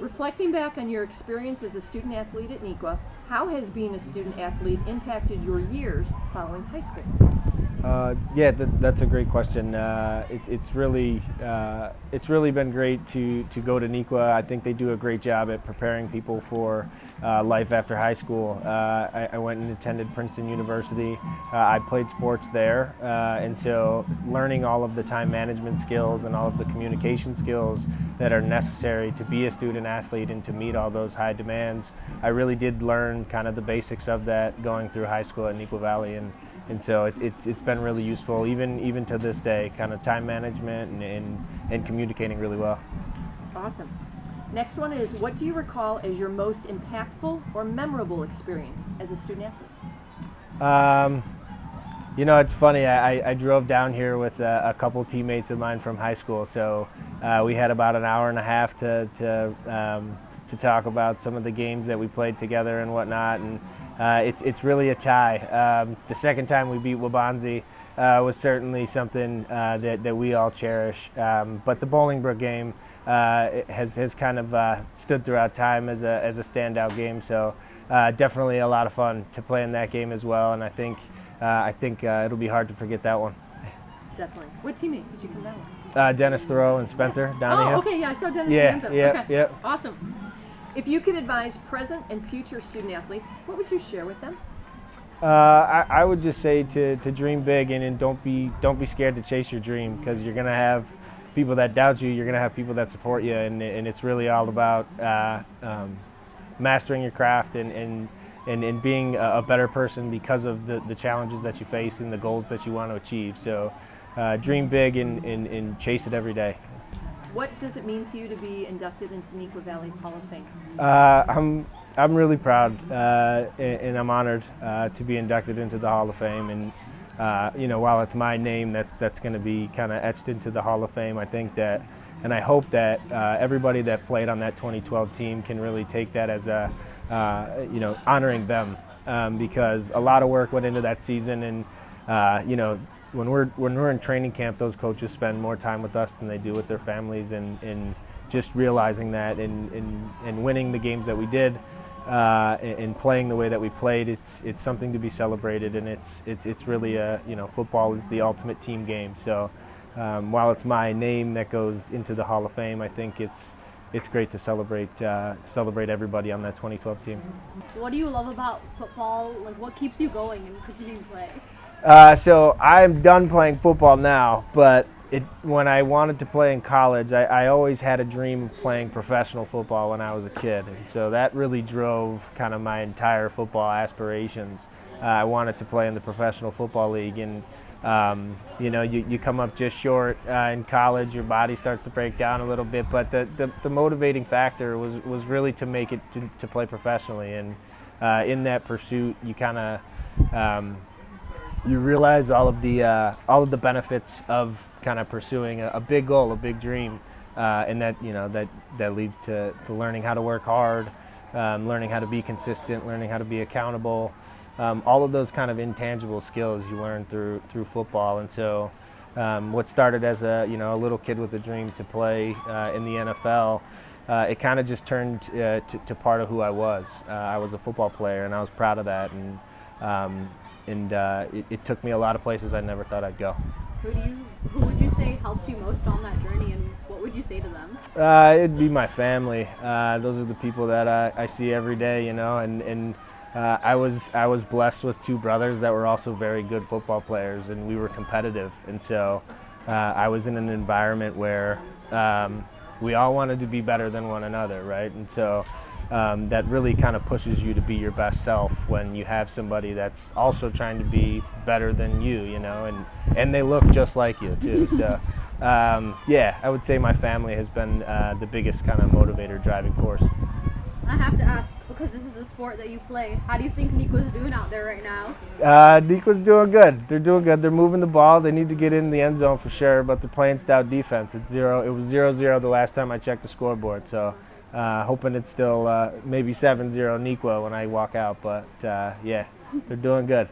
Reflecting back on your experience as a student athlete at Neuqua, how has being a student athlete impacted your years following high school? Yeah, that's a great question. It's really been great to go to Neuqua. I think they do a great job at preparing people for life after high school. I went and attended Princeton University. I played sports there, and so learning all of the time management skills and all of the communication skills that are necessary to be a student athlete and to meet all those high demands. I really did learn kind of the basics of that going through high school at Neuqua Valley, and so it's been really useful, even to this day, kind of time management and communicating really well. Awesome. Next one is, what do you recall as your most impactful or memorable experience as a student athlete? It's funny. I drove down here with a couple teammates of mine from high school, so we had about an hour and a half to talk about some of the games that we played together and whatnot, and it's really a tie. The second time we beat Wabanzi was certainly something that we all cherish, but the Bolingbrook game has kind of stood throughout time as a standout game, so definitely a lot of fun to play in that game as well, and I think it'll be hard to forget that one. Definitely. What teammates did you come down with? Dennis Thoreau and Spencer Donahue. Oh, okay, yeah, I saw Dennis Yeah, Danzo. yeah, Okay. yeah. Awesome. If you could advise present and future student athletes, what would you share with them? I would just say to dream big and don't be scared to chase your dream, because you're gonna have people that doubt you, you're gonna have people that support you, and it's really all about mastering your craft and being a better person because of the challenges that you face and the goals that you want to achieve. So dream big and chase it every day. What does it mean to you to be inducted into Neuqua Valley's Hall of Fame? I'm really proud and I'm honored to be inducted into the Hall of Fame. And while it's my name that's going to be kind of etched into the Hall of Fame, I think that, and I hope that everybody that played on that 2012 team can really take that as a honoring them, because a lot of work went into that season, and when we're in training camp, those coaches spend more time with us than they do with their families, and just realizing that and winning the games that we did, and playing the way that we played, it's something to be celebrated, and it's really football is the ultimate team game. So while it's my name that goes into the Hall of Fame, I think it's great to celebrate everybody on that 2012 team. What do you love about football? Like, what keeps you going and continuing to play? So I'm done playing football now, but when I wanted to play in college, I always had a dream of playing professional football when I was a kid, and so that really drove kind of my entire football aspirations. I wanted to play in the Professional Football League, and you come up just short in college, your body starts to break down a little bit, but the motivating factor was really to make it to play professionally, and in that pursuit, you kind of you realize all of the benefits of kind of pursuing a big goal, a big dream, and that leads to learning how to work hard, learning how to be consistent, learning how to be accountable. All of those kind of intangible skills you learn through football, and so what started as a little kid with a dream to play in the NFL, it kind of just turned to part of who I was. I was a football player, and I was proud of that, and it took me a lot of places I never thought I'd go. Who would you say helped you most on that journey, and what would you say to them? It'd be my family. Those are the people that I see every day, and I was blessed with two brothers that were also very good football players, and we were competitive, and so I was in an environment where we all wanted to be better than one another, right? And so that really kind of pushes you to be your best self when you have somebody that's also trying to be better than you, and they look just like you too. So I would say my family has been the biggest kind of motivator, driving force. I have to ask, because this is a sport that you play, how do you think Niko's doing out there right now? Niko's doing good. They're doing good. They're moving the ball. They need to get in the end zone for sure, but they're playing stout defense. It was 0-0 the last time I checked the scoreboard, so hoping it's still maybe 7-0 Neuqua when I walk out, but they're doing good.